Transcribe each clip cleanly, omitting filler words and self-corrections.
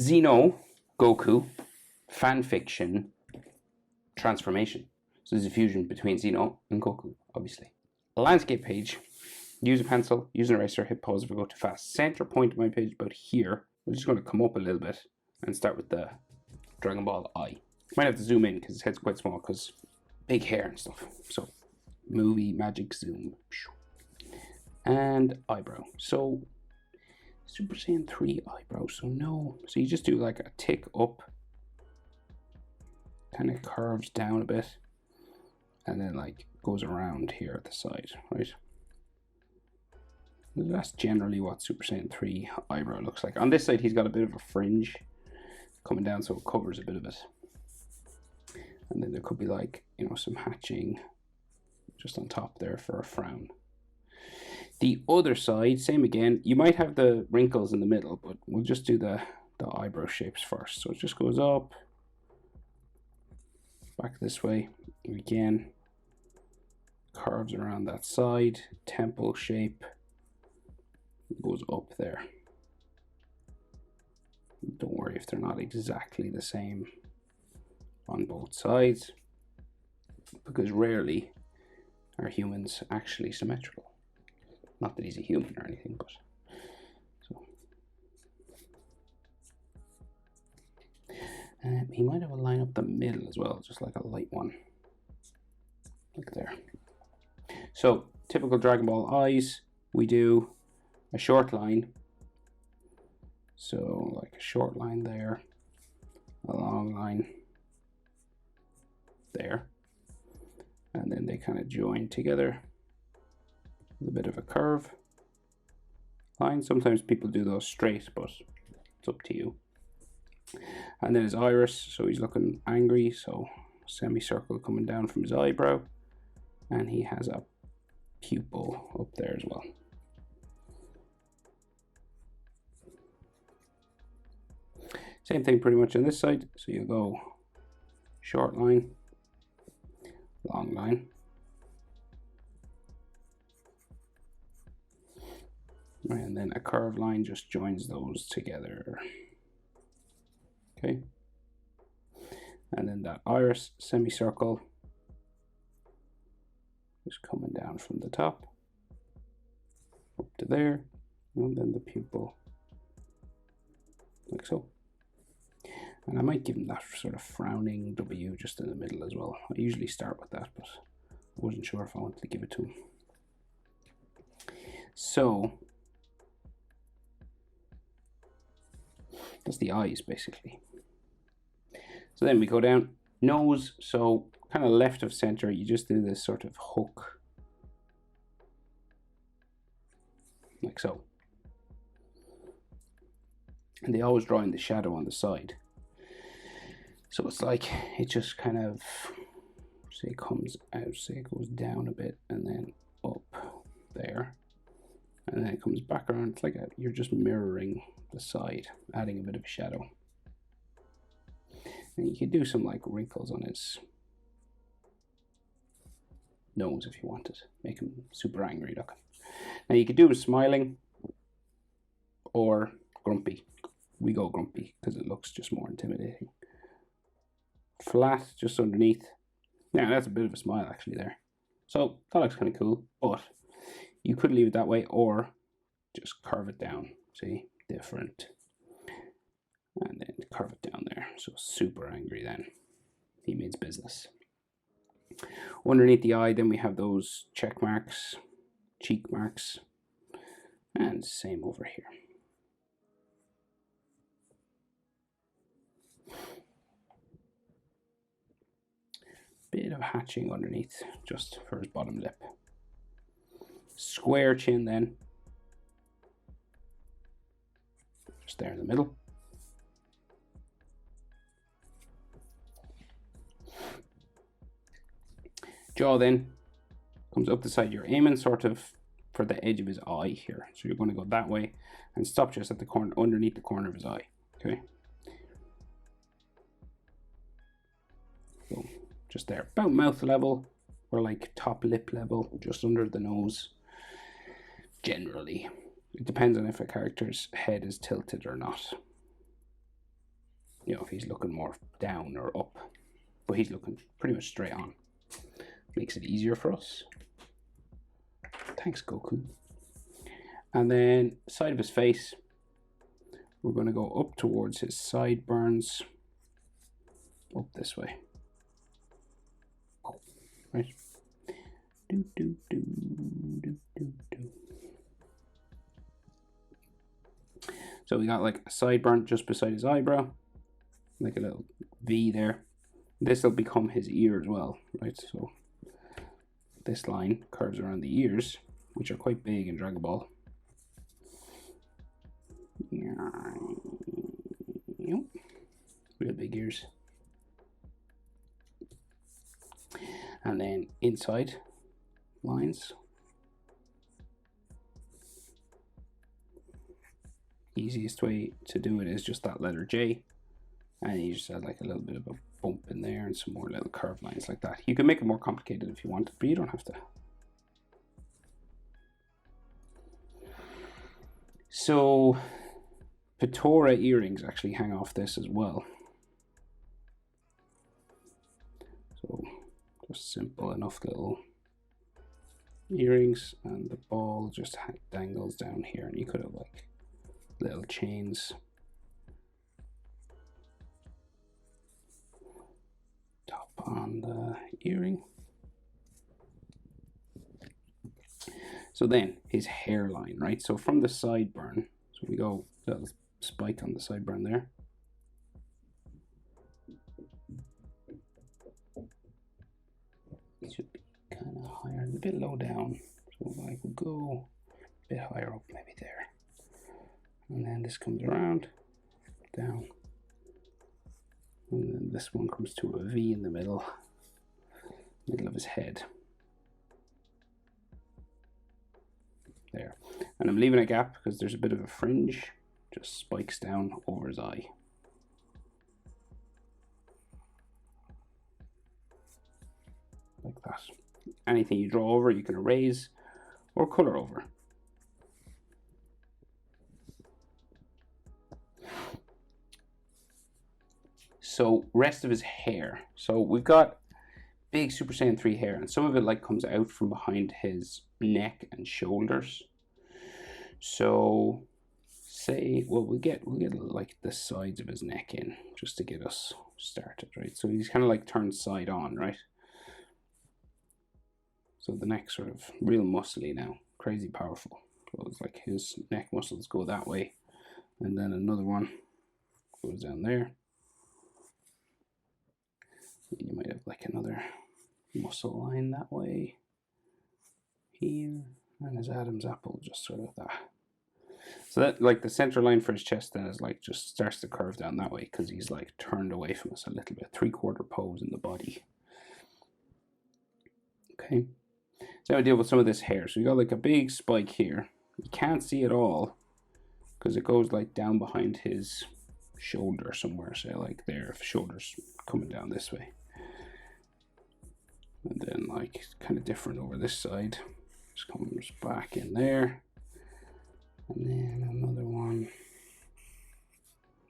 Zeno Goku fanfiction transformation. So there's a fusion between Zeno and Goku, obviously. A landscape page. Use a pencil, use an eraser, hit pause if I go too fast. Center point of my page about here. I'm just going to come up a little bit and start with the Dragon Ball eye. Might have to zoom in because his head's quite small because big hair and stuff. So movie magic zoom. And eyebrow. So Super Saiyan 3 eyebrow. So no. So you just do like a tick up. Kind of curves down a bit. And then like goes around here at the side, right? That's generally what Super Saiyan 3 eyebrow looks like. On this side, he's got a bit of a fringe coming down, so it covers a bit of it. And then there could be like, you know, some hatching just on top there for a frown. The other side, same again. You might have the wrinkles in the middle, but we'll just do the eyebrow shapes first. So it just goes up, back this way, again, curves around that side, temple shape. Goes up there. Don't worry if they're not exactly the same on both sides, because rarely are humans actually symmetrical. Not that he's a human or anything, but so. He might have a line up the middle as well, just like a light one, like there. So typical Dragon Ball eyes, we do a short line, so like a short line there, a long line there, and then they kind of join together with a bit of a curve line. Sometimes people do those straight, but it's up to you. And then his iris, so he's looking angry, so semicircle coming down from his eyebrow, and he has a pupil up there as well. Same thing pretty much on this side. So you go short line, long line. And then a curved line just joins those together. Okay. And then that iris semicircle is coming down from the top up to there. And then the pupil, like so. And I might give him that sort of frowning W just in the middle as well. I usually start with that, but I wasn't sure if I wanted to give it to him. So that's the eyes basically. So then we go down, nose, so kind of left of center, you just do this sort of hook, like so. And they always draw in the shadow on the side. So it's like, it just kind of, say, comes out, say it goes down a bit and then up there. And then it comes back around. It's like you're just mirroring the side, adding a bit of a shadow. And you could do some like wrinkles on his nose if you wanted. Make him super angry looking. Now you could do him smiling or grumpy. We go grumpy because it looks just more intimidating. Flat just underneath. Now that's a bit of a smile actually there. So that looks kind of cool, but you could leave it that way or just curve it down. See, different. And then curve it down there. So super angry then. He means business. Underneath the eye, then we have those check marks, cheek marks, and same over here. Bit of hatching underneath, just for his bottom lip. Square chin then. Just there in the middle. Jaw then comes up the side. You're aiming sort of for the edge of his eye here. So you're going to go that way and stop just at the corner, underneath the corner of his eye. Okay. So just there, about mouth level or like top lip level, just under the nose. Generally, it depends on if a character's head is tilted or not. you know, if he's looking more down or up, but he's looking pretty much straight on. Makes it easier for us. Thanks, Goku. And then side of his face, we're going to go up towards his sideburns, up this way. Right. Do, do, do, do, do, do. So we got like a sideburn just beside his eyebrow, like a little V there. This will become his ear as well, right? So this line curves around the ears, which are quite big in Dragon Ball. Real big ears. And then inside lines. Easiest way to do it is just that letter J, and you just add like a little bit of a bump in there and some more little curved lines like that. You can make it more complicated if you want, but you don't have to. So Pitora earrings actually hang off this as well. So just simple enough little earrings, and the ball just dangles down here, and you could have like little chains top on the earring. So then his hairline, right? So from the sideburn, so we go little spike on the sideburn there. It should be kind of higher, a bit low down. So I could go a bit higher up, maybe there. And then this comes around, down. And then this one comes to a V in the middle of his head. There. And I'm leaving a gap because there's a bit of a fringe, just spikes down over his eye. Like that. Anything you draw over, you can erase or color over. So rest of his hair. So we've got big Super Saiyan 3 hair, and some of it like comes out from behind his neck and shoulders. So say, well, we'll get like the sides of his neck in just to get us started, right? So he's kind of like turned side on, right? So the neck's sort of real muscly now, crazy powerful. So it's like his neck muscles go that way, and then another one goes down there. You might have like another muscle line that way here, and his Adam's apple just sort of that. So that like the center line for his chest then is like just starts to curve down that way because he's like turned away from us a little bit, 3/4 pose in the body. Okay, so now we deal with some of this hair. So you got like a big spike here. You can't see it all because it goes like down behind his shoulder somewhere, say like there, if shoulders coming down this way. And then like kind of different over this side, just comes back in there, and then another one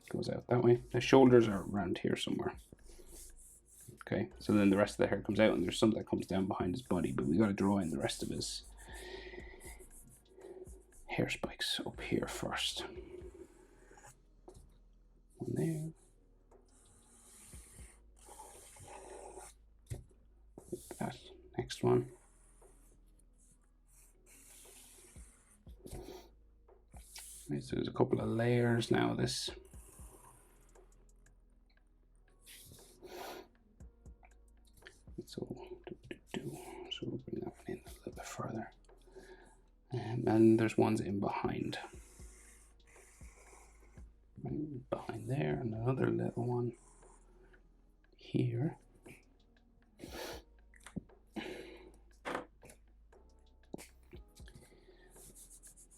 goes out that way. The shoulders are around here somewhere. Okay, so then the rest of the hair comes out, and there's some that comes down behind his body, but we got to draw in the rest of his hair spikes up here first. One there. That next one. Right, so there's a couple of layers now of this. So we'll bring that one in a little bit further. And there's ones in behind. Behind there, and another little one here.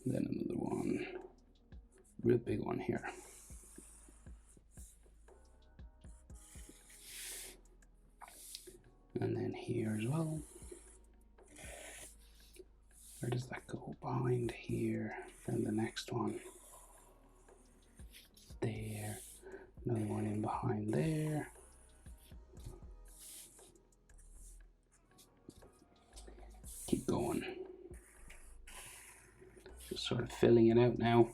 Then another one, real big one here. And then here as well. Where does that go? Behind here. Then the next one. There. Another one in behind there. Keep going. Just sort of filling it out now.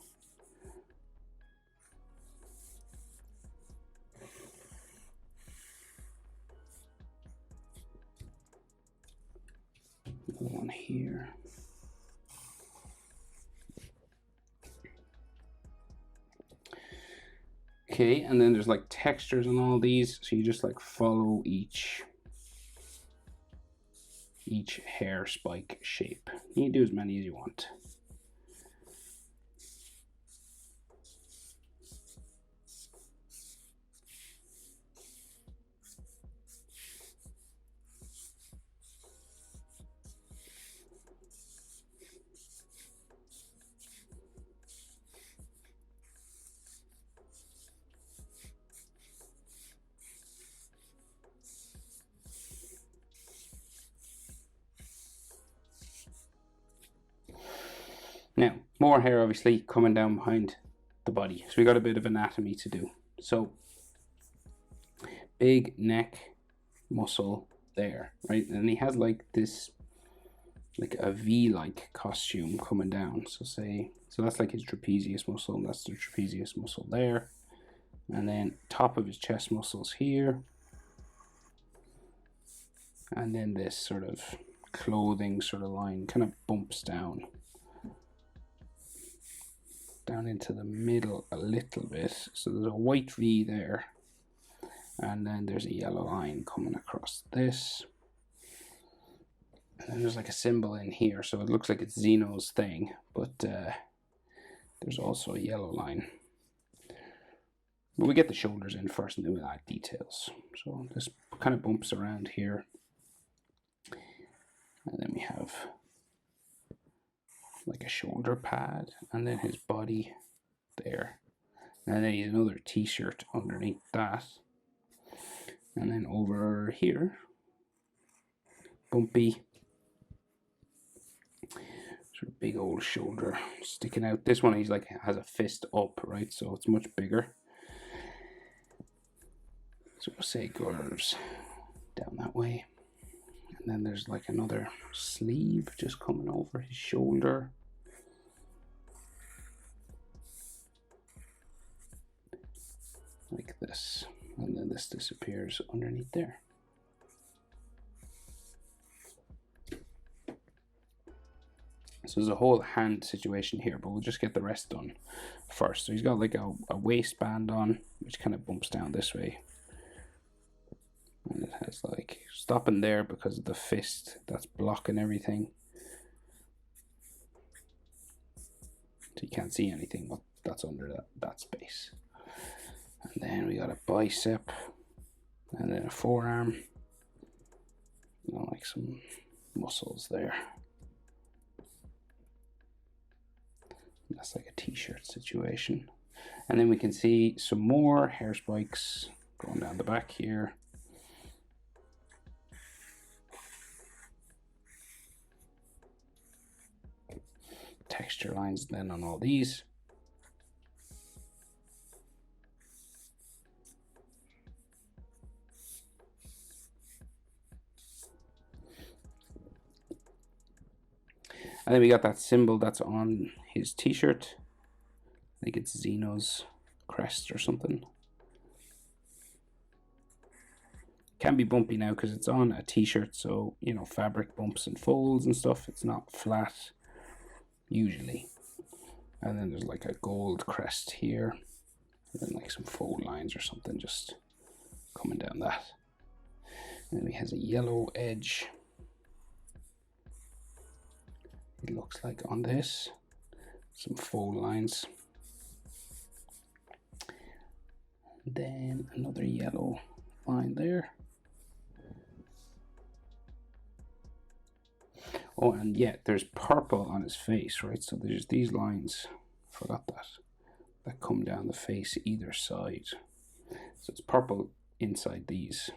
Another one here. Okay, and then there's like textures on all these, so you just like follow each hair spike shape. You can do as many as you want. Now, more hair obviously coming down behind the body. So we got a bit of anatomy to do. So, big neck muscle there, right? And he has like this, like a V-like costume coming down. So that's like his trapezius muscle, and that's the trapezius muscle there. And then top of his chest muscles here. And then this sort of clothing sort of line kind of bumps down into the middle a little bit. So there's a white V there, and then there's a yellow line coming across this, and then there's like a symbol in here, so it looks like it's Zeno's thing, but there's also a yellow line. But we get the shoulders in first, and then we'll add details. So this kind of bumps around here, and then we have like a shoulder pad, and then his body there, and then he's another t-shirt underneath that, and then over here, bumpy, sort of big old shoulder sticking out. This one he's like has a fist up, right? So it's much bigger. So we'll say curves down that way. And then there's like another sleeve just coming over his shoulder. Like this. And then this disappears underneath there. So there's a whole hand situation here, but we'll just get the rest done first. So he's got like a waistband on, which kind of bumps down this way. And it has like stopping there because of the fist that's blocking everything. So you can't see anything but that's under that space. And then we got a bicep, and then a forearm, and like some muscles there. And that's like a t-shirt situation. And then we can see some more hair spikes going down the back here. Texture lines then on all these. And then we got that symbol that's on his t-shirt. I think it's Zeno's crest or something. Can be bumpy now because it's on a t-shirt, so you know, fabric bumps and folds and stuff. It's not flat usually. And then there's like a gold crest here, and then like some fold lines or something just coming down that. And then he has a yellow edge, it looks like, on this, some fold lines, and then another yellow line there. Oh, and yeah, there's purple on his face, right? So there's these lines, forgot that come down the face either side. So it's purple inside these.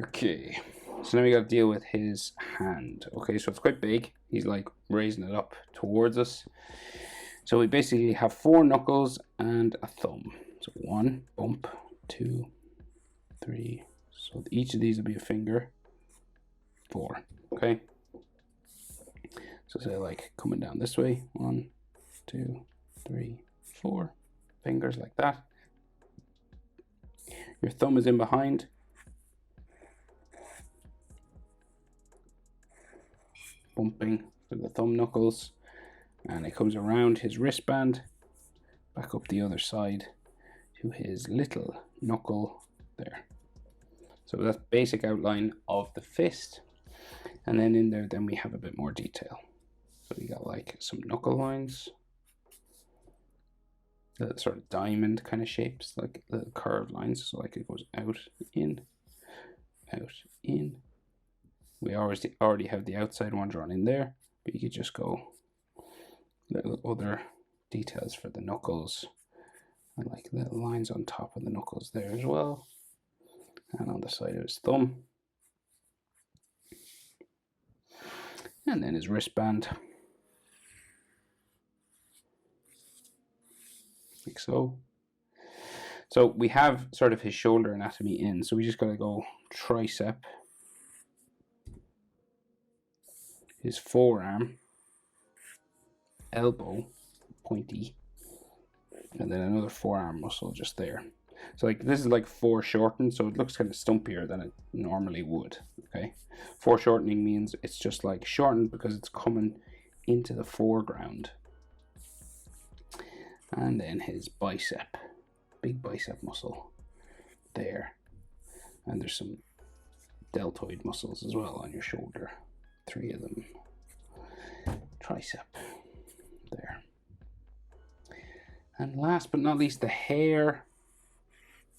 Okay, So now we got to deal with his hand. Okay, so it's quite big. He's like raising it up towards us. So we basically have 4 knuckles and a thumb. So 1 bump, 2, 3. So each of these will be a finger. 4. Okay. So say like coming down this way. 1, 2, 3, 4 fingers like that. Your thumb is in behind. Bumping for the thumb knuckles, and it comes around his wristband, back up the other side to his little knuckle there. So that's basic outline of the fist, and then in there then we have a bit more detail. So we got like some knuckle lines, the sort of diamond kind of shapes, like little curved lines, so like it goes out, in, out, in. We already have the outside one drawn in there, but you could just go little other details for the knuckles, and like little lines on top of the knuckles there as well, and on the side of his thumb, and then his wristband, like so. So we have sort of his shoulder anatomy in, so we just got to go tricep, his forearm, elbow, pointy, and then another forearm muscle just there. So like this is like foreshortened, so it looks kind of stumpier than it normally would. Okay, foreshortening means it's just like shortened because it's coming into the foreground. And then his bicep, big bicep muscle there, and there's some deltoid muscles as well on your shoulder, 3 of them. Tricep there, and last but not least the hair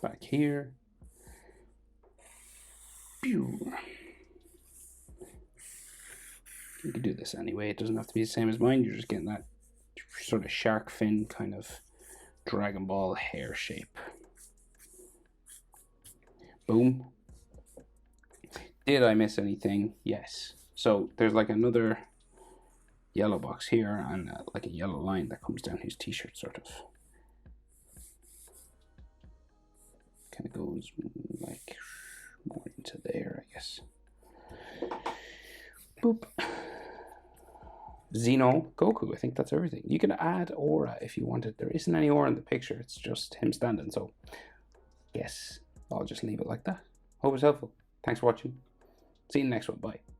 back here. Pew. You can do this anyway, it doesn't have to be the same as mine. You're just getting that sort of shark fin kind of Dragon Ball hair shape. Boom. Did I miss anything? Yes. So there's like another yellow box here, and like a yellow line that comes down his t-shirt, sort of. Kind of goes like more into there, I guess. Boop. Zeno Goku, I think that's everything. You can add aura if you wanted. There isn't any aura in the picture, it's just him standing, so guess I'll just leave it like that. Hope it's helpful. Thanks for watching. See you in the next one. Bye.